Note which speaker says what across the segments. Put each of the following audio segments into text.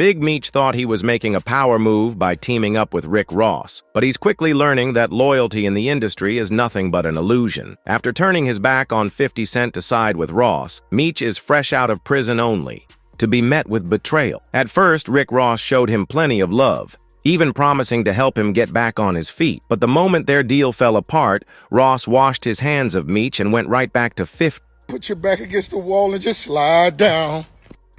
Speaker 1: Big Meech thought he was making a power move by teaming up with Rick Ross, but he's quickly learning that loyalty in the industry is nothing but an illusion. After turning his back on 50 Cent to side with Ross, Meech is fresh out of prison only, to be met with betrayal. At first, Rick Ross showed him plenty of love, even promising to help him get back on his feet. But the moment their deal fell apart, Ross washed his hands of Meech and went right back to 50.
Speaker 2: Put your back against the wall and just slide down.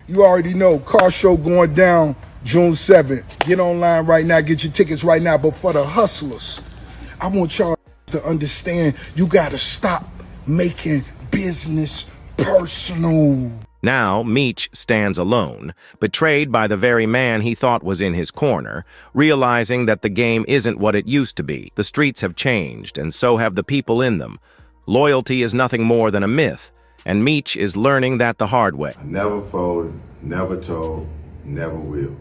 Speaker 2: You already know, car show going down June 7th. Get online right now, get your tickets right now. But for the hustlers, I want y'all to understand you gotta stop making business personal.
Speaker 1: Now, Meech stands alone, betrayed by the very man he thought was in his corner, realizing that the game isn't what it used to be. The streets have changed, and so have the people in them. Loyalty is nothing more than a myth, and Meech is learning that the hard way.
Speaker 3: I never folded, never told, never will.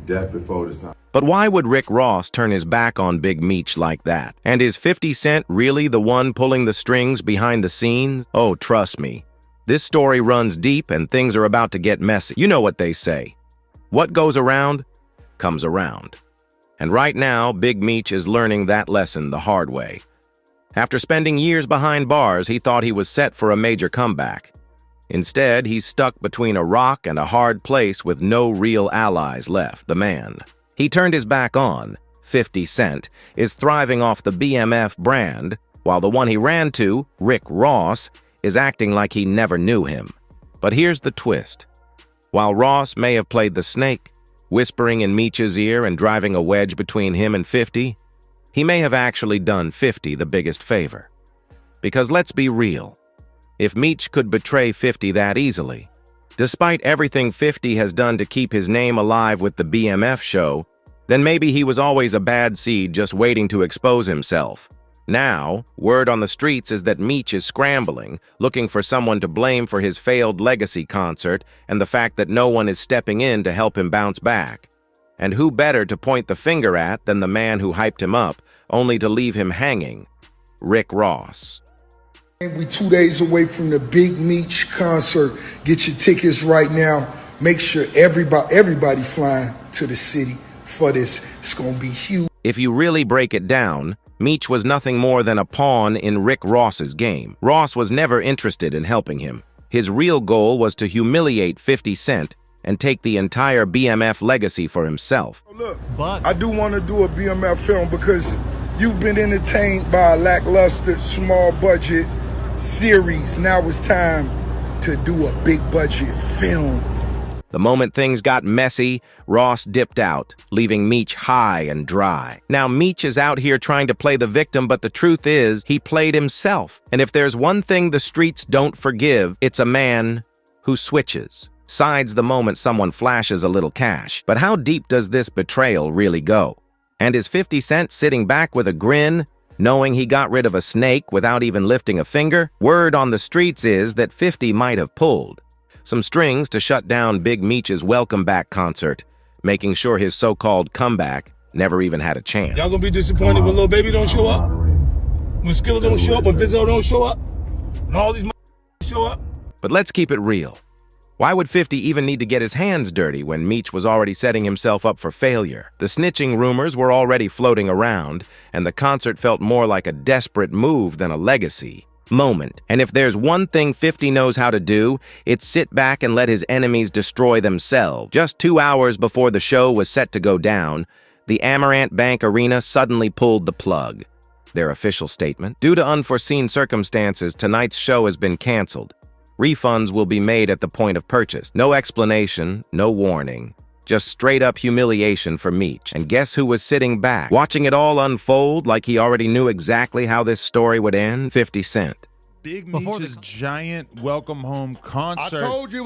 Speaker 3: Death before the sun.
Speaker 1: But why would Rick Ross turn his back on Big Meech like that? And is 50 Cent really the one pulling the strings behind the scenes? Oh, trust me. This story runs deep and things are about to get messy. You know what they say. What goes around, comes around. And right now, Big Meech is learning that lesson the hard way. After spending years behind bars, he thought he was set for a major comeback. Instead, he's stuck between a rock and a hard place with no real allies left. The man he turned his back on, 50 Cent, is thriving off the BMF brand, while the one he ran to, Rick Ross, is acting like he never knew him. But here's the twist. While Ross may have played the snake, whispering in Meech's ear and driving a wedge between him and 50, he may have actually done 50 the biggest favor. Because let's be real, if Meech could betray 50 that easily, despite everything 50 has done to keep his name alive with the BMF show, then maybe he was always a bad seed just waiting to expose himself. Now, word on the streets is that Meech is scrambling, looking for someone to blame for his failed legacy concert and the fact that no one is stepping in to help him bounce back. And who better to point the finger at than the man who hyped him up, only to leave him hanging? Rick Ross.
Speaker 2: We 2 days away from the Big Meech concert. Get your tickets right now. Make sure everybody flying to the city for this. It's gonna be huge.
Speaker 1: If you really break it down, Meech was nothing more than a pawn in Rick Ross's game. Ross was never interested in helping him. His real goal was to humiliate 50 Cent and take the entire BMF legacy for himself.
Speaker 2: Look, I do want to do a BMF film because you've been entertained by a lackluster, small budget series. Now it's time to do a big budget film.
Speaker 1: The moment things got messy, Ross dipped out, leaving Meech high and dry. Now Meech is out here trying to play the victim, but the truth is, he played himself. And if there's one thing the streets don't forgive, it's a man who switches. Sides the moment someone flashes a little cash. But how deep does this betrayal really go? And is 50 Cent sitting back with a grin, knowing he got rid of a snake without even lifting a finger? Word on the streets is that 50 might have pulled some strings to shut down Big Meech's welcome back concert, making sure his so-called comeback never even had a chance.
Speaker 4: Y'all gonna be disappointed when Lil Baby don't show up? When Skilla don't show up? When Vizzo don't show up? And all these show up?
Speaker 1: But let's keep it real. Why would 50 even need to get his hands dirty when Meech was already setting himself up for failure? The snitching rumors were already floating around, and the concert felt more like a desperate move than a legacy moment. And if there's one thing 50 knows how to do, it's sit back and let his enemies destroy themselves. Just 2 hours before the show was set to go down, the Amaranth Bank Arena suddenly pulled the plug. Their official statement: due to unforeseen circumstances, tonight's show has been canceled. Refunds will be made at the point of purchase. No explanation, no warning. Just straight-up humiliation for Meech. And guess who was sitting back, watching it all unfold like he already knew exactly how this story would end? 50 Cent.
Speaker 5: Big Meech's giant welcome home concert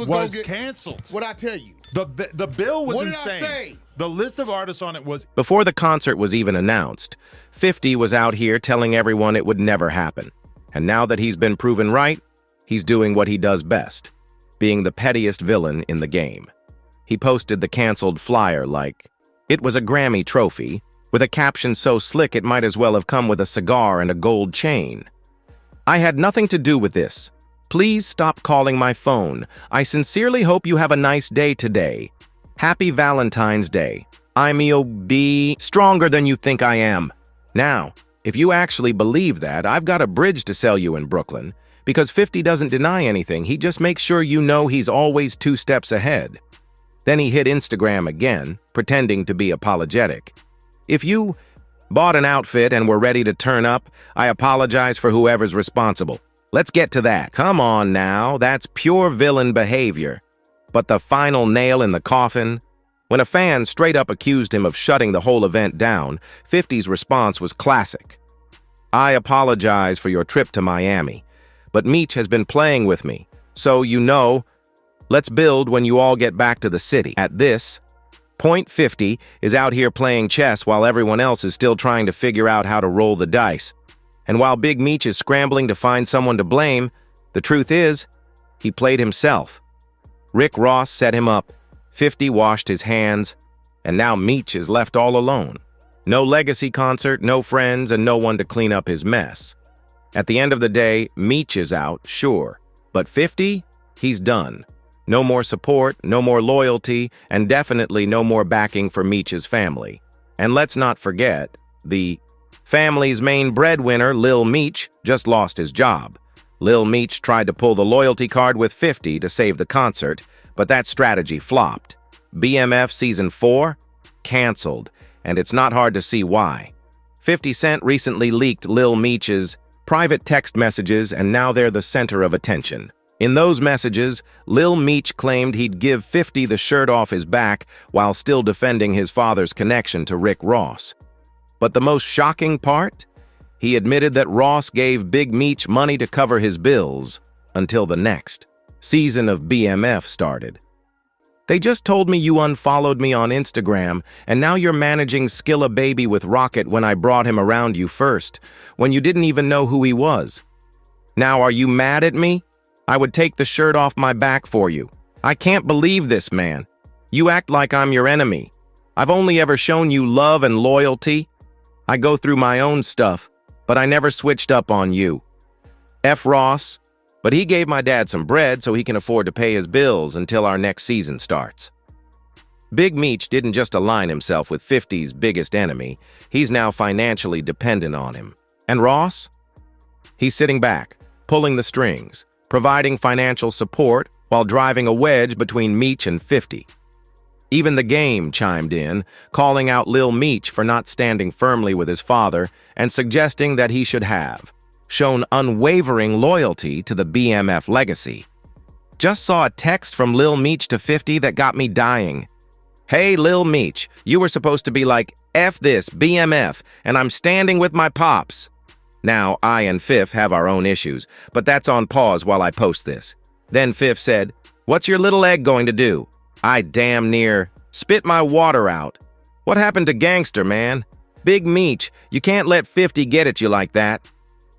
Speaker 5: was canceled.
Speaker 6: What'd I tell you?
Speaker 5: The bill was insane.
Speaker 6: What did I say?
Speaker 5: The list of artists on it was...
Speaker 1: Before the concert was even announced, 50 was out here telling everyone it would never happen. And now that he's been proven right, he's doing what he does best, being the pettiest villain in the game. He posted the canceled flyer like, it was a Grammy trophy, with a caption so slick it might as well have come with a cigar and a gold chain. I had nothing to do with this. Please stop calling my phone. I sincerely hope you have a nice day today. Happy Valentine's Day. Be stronger than you think I am. Now, if you actually believe that, I've got a bridge to sell you in Brooklyn, because 50 doesn't deny anything, he just makes sure you know he's always 2 steps ahead. Then he hit Instagram again, pretending to be apologetic. If you bought an outfit and were ready to turn up, I apologize for whoever's responsible. Let's get to that. Come on now, that's pure villain behavior. But the final nail in the coffin? When a fan straight up accused him of shutting the whole event down, 50's response was classic. I apologize for your trip to Miami, but Meech has been playing with me, so you know, let's build when you all get back to the city. At this point, 50 is out here playing chess while everyone else is still trying to figure out how to roll the dice. And while Big Meech is scrambling to find someone to blame, the truth is, he played himself. Rick Ross set him up, 50 washed his hands, and now Meech is left all alone. No legacy concert, no friends, and no one to clean up his mess. At the end of the day, Meech is out, sure, but 50, he's done. No more support, no more loyalty, and definitely no more backing for Meech's family. And let's not forget, the family's main breadwinner, Lil Meech, just lost his job. Lil Meech tried to pull the loyalty card with 50 to save the concert, but that strategy flopped. BMF Season 4? Canceled, and it's not hard to see why. 50 Cent recently leaked Lil Meech's private text messages, and now they're the center of attention. In those messages, Lil Meech claimed he'd give 50 the shirt off his back while still defending his father's connection to Rick Ross. But the most shocking part? He admitted that Ross gave Big Meech money to cover his bills until the next season of BMF started. They just told me you unfollowed me on Instagram, and now you're managing Skilla Baby with Rocket when I brought him around you first, when you didn't even know who he was. Now are you mad at me? I would take the shirt off my back for you. I can't believe this, man. You act like I'm your enemy. I've only ever shown you love and loyalty. I go through my own stuff, but I never switched up on you. F. Ross, but he gave my dad some bread so he can afford to pay his bills until our next season starts. Big Meech didn't just align himself with 50's biggest enemy, he's now financially dependent on him. And Ross? He's sitting back, pulling the strings, providing financial support while driving a wedge between Meech and 50. Even the game chimed in, calling out Lil Meech for not standing firmly with his father and suggesting that he should have shown unwavering loyalty to the BMF legacy. Just saw a text from Lil Meech to 50 that got me dying. Hey, Lil Meech, you were supposed to be like, F this, BMF, and I'm standing with my pops. Now, I and Fifth have our own issues, but that's on pause while I post this. Then Fifth said, what's your little egg going to do? I damn near spit my water out. What happened to gangster, man? Big Meech, you can't let 50 get at you like that.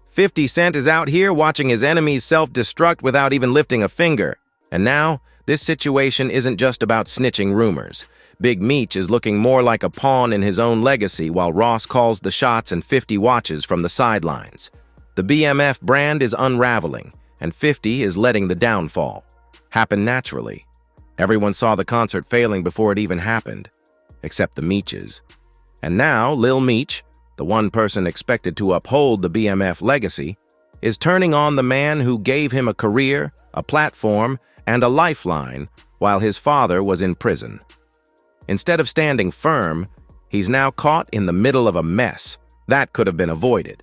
Speaker 1: 50 Cent is out here watching his enemies self-destruct without even lifting a finger. And now, this situation isn't just about snitching rumors. Big Meech is looking more like a pawn in his own legacy while Ross calls the shots and 50 watches from the sidelines. The BMF brand is unraveling, and 50 is letting the downfall happen naturally. Everyone saw the concert failing before it even happened, except the Meeches. And now, Lil Meech, the one person expected to uphold the BMF legacy, is turning on the man who gave him a career, a platform, and a lifeline while his father was in prison. Instead of standing firm, he's now caught in the middle of a mess that could have been avoided.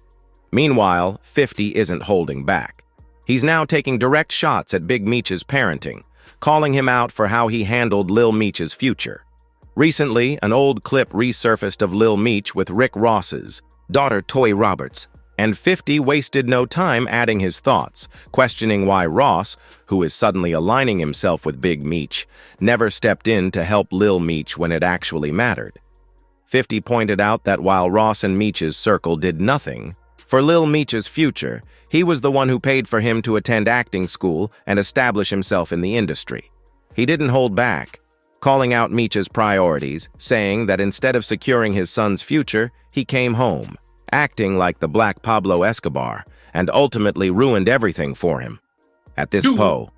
Speaker 1: Meanwhile, 50 isn't holding back. He's now taking direct shots at Big Meech's parenting, calling him out for how he handled Lil Meech's future. Recently, an old clip resurfaced of Lil Meech with Rick Ross's daughter Toy Roberts, and 50 wasted no time adding his thoughts, questioning why Ross, who is suddenly aligning himself with Big Meech, never stepped in to help Lil Meech when it actually mattered. 50 pointed out that while Ross and Meech's circle did nothing for Lil Meech's future, he was the one who paid for him to attend acting school and establish himself in the industry. He didn't hold back, calling out Meech's priorities, saying that instead of securing his son's future, he came home, acting like the Black Pablo Escobar, and ultimately ruined everything for him. At this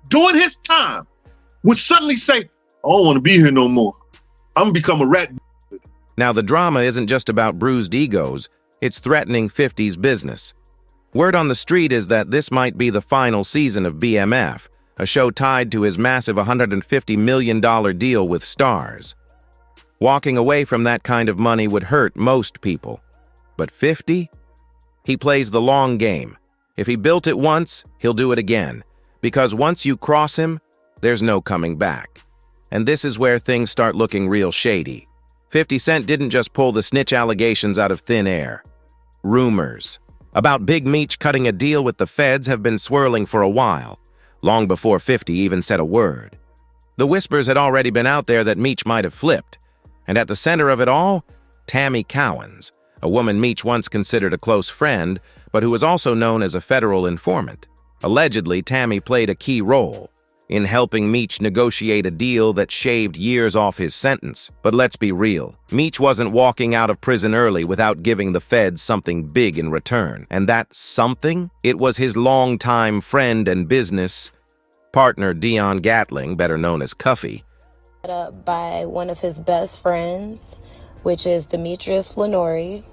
Speaker 6: During his time, would suddenly say, I don't want to be here no more. I'm gonna become a rat.
Speaker 1: Now, the drama isn't just about bruised egos, it's threatening 50's business. Word on the street is that this might be the final season of BMF, a show tied to his massive $150 million deal with STARZ. Walking away from that kind of money would hurt most people. But 50? He plays the long game. If he built it once, he'll do it again. Because once you cross him, there's no coming back. And this is where things start looking real shady. 50 Cent didn't just pull the snitch allegations out of thin air. Rumors about Big Meech cutting a deal with the feds have been swirling for a while, long before 50 even said a word. The whispers had already been out there that Meech might have flipped. And at the center of it all, Tammy Cowens, a woman Meech once considered a close friend, but who was also known as a federal informant. Allegedly, Tammy played a key role in helping Meech negotiate a deal that shaved years off his sentence. But let's be real, Meech wasn't walking out of prison early without giving the feds something big in return. And that something? It was his longtime friend and business partner, Dion Gatling, better known as Cuffy.
Speaker 7: Up by one of his best friends, which is Demetrius Flannery,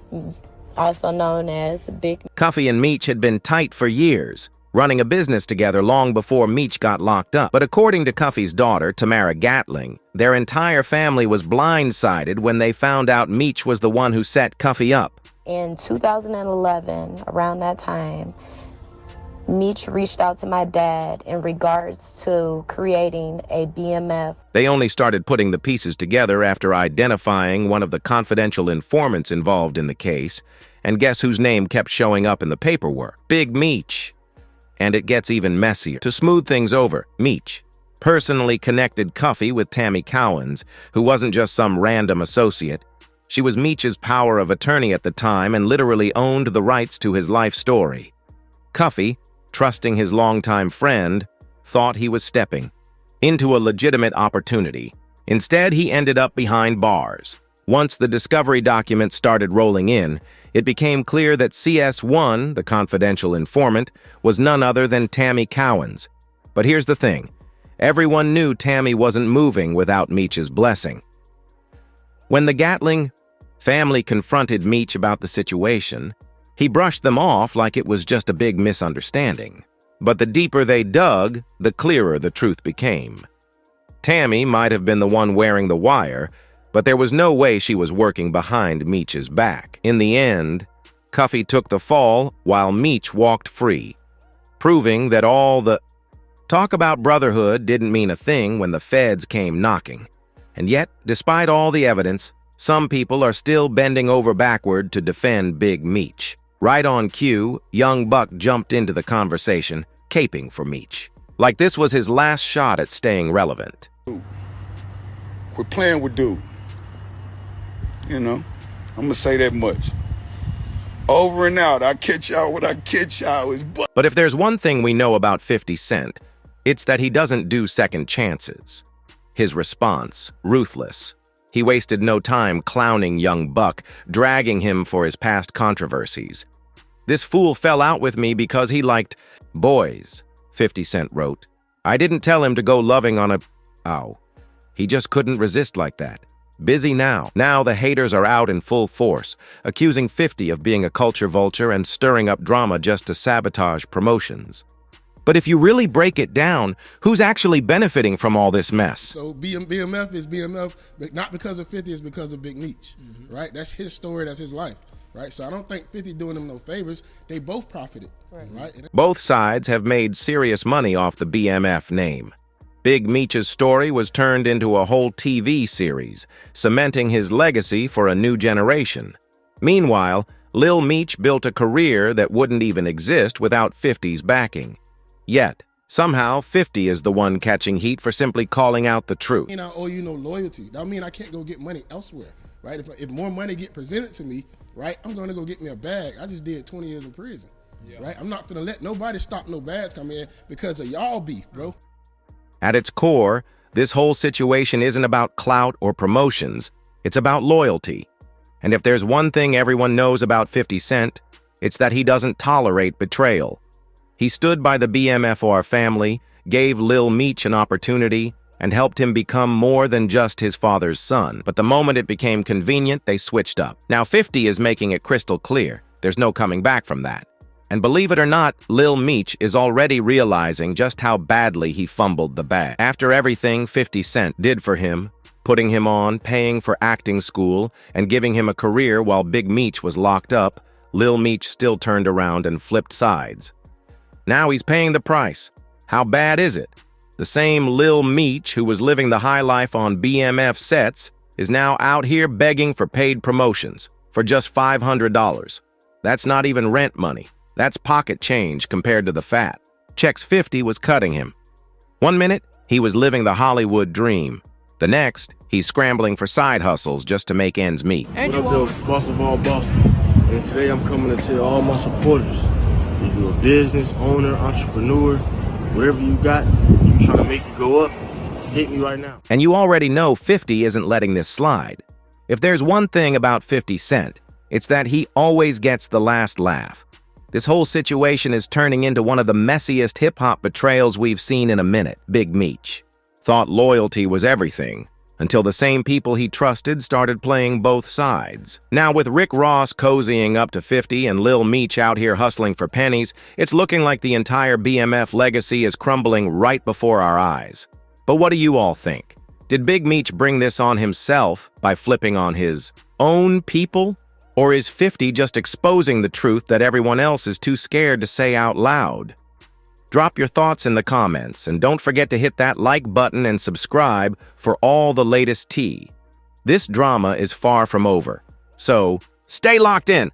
Speaker 7: also known as Big.
Speaker 1: Cuffy and Meech had been tight for years, running a business together long before Meech got locked up. But according to Cuffy's daughter, Tamara Gatling, their entire family was blindsided when they found out Meech was the one who set Cuffy up.
Speaker 7: In 2011, around that time, Meech reached out to my dad in regards to creating a BMF.
Speaker 1: They only started putting the pieces together after identifying one of the confidential informants involved in the case, and guess whose name kept showing up in the paperwork? Big Meech. And it gets even messier. To smooth things over, Meech personally connected Cuffy with Tammy Cowens, who wasn't just some random associate. She was Meech's power of attorney at the time and literally owned the rights to his life story. Cuffy, trusting his longtime friend, thought he was stepping into a legitimate opportunity. Instead, he ended up behind bars. Once the discovery documents started rolling in, it became clear that CS1, the confidential informant, was none other than Tammy Cowens. But here's the thing. Everyone knew Tammy wasn't moving without Meech's blessing. When the Gatling family confronted Meech about the situation, he brushed them off like it was just a big misunderstanding. But the deeper they dug, the clearer the truth became. Tammy might have been the one wearing the wire, but there was no way she was working behind Meech's back. In the end, Cuffy took the fall while Meech walked free, proving that all the talk about brotherhood didn't mean a thing when the feds came knocking. And yet, despite all the evidence, some people are still bending over backward to defend Big Meech. Right on cue, young Buck jumped into the conversation, caping for Meech. Like this was his last shot at staying relevant.
Speaker 2: Quit playing with dude. You know, I'm gonna say that much. Over and out. I catch y'all what I catch y'all is butt.
Speaker 1: But if there's one thing we know about 50 Cent, it's that he doesn't do second chances. His response, ruthless. He wasted no time clowning young Buck, dragging him for his past controversies. This fool fell out with me because he liked boys, 50 Cent wrote. I didn't tell him to go loving on a... Ow. He just couldn't resist like that. Busy now. Now the haters are out in full force, accusing 50 of being a culture vulture and stirring up drama just to sabotage promotions. But if you really break it down, who's actually benefiting from all this mess?
Speaker 8: So BMF is BMF, but not because of 50, it's because of Big Meech, right? That's his story, that's his life, right? So I don't think 50 doing them no favors. They both profited, right?
Speaker 1: Both sides have made serious money off the BMF name. Big Meech's story was turned into a whole TV series, cementing his legacy for a new generation. Meanwhile, Lil Meech built a career that wouldn't even exist without 50's backing. Yet, somehow, 50 is the one catching heat for simply calling out the truth.
Speaker 8: I owe you no loyalty. That mean I can't go get money elsewhere, right? If more money get presented to me, right, I'm going to go get me a bag. I just did 20 years in prison, right? I'm not finna let nobody stop no bags come in because of y'all beef, bro.
Speaker 1: At its core, this whole situation isn't about clout or promotions. It's about loyalty. And if there's one thing everyone knows about 50 Cent, it's that he doesn't tolerate betrayal. He stood by the BMFR family, gave Lil Meech an opportunity, and helped him become more than just his father's son. But the moment it became convenient, they switched up. Now 50 is making it crystal clear. There's no coming back from that. And believe it or not, Lil Meech is already realizing just how badly he fumbled the bag. After everything 50 Cent did for him, putting him on, paying for acting school, and giving him a career while Big Meech was locked up, Lil Meech still turned around and flipped sides. Now he's paying the price. How bad is it? The same Lil Meech who was living the high life on BMF sets is now out here begging for paid promotions for just $500. That's not even rent money. That's pocket change compared to the fat. Checks 50 was cutting him. 1 minute, he was living the Hollywood dream. The next, he's scrambling for side hustles just to make ends meet.
Speaker 6: What up, though? Boss of all bosses. And today I'm coming to tell all my supporters, if you're a business owner, entrepreneur, whatever you got, you trying to make it go up, hit me right now.
Speaker 1: And you already know 50 isn't letting this slide. If there's one thing about 50 Cent, it's that he always gets the last laugh. This whole situation is turning into one of the messiest hip-hop betrayals we've seen in a minute. Big Meech thought loyalty was everything, until the same people he trusted started playing both sides. Now with Rick Ross cozying up to 50 and Lil Meech out here hustling for pennies, it's looking like the entire BMF legacy is crumbling right before our eyes. But what do you all think? Did Big Meech bring this on himself by flipping on his own people? Or is 50 just exposing the truth that everyone else is too scared to say out loud? Drop your thoughts in the comments, and don't forget to hit that like button and subscribe for all the latest tea. This drama is far from over, so stay locked in.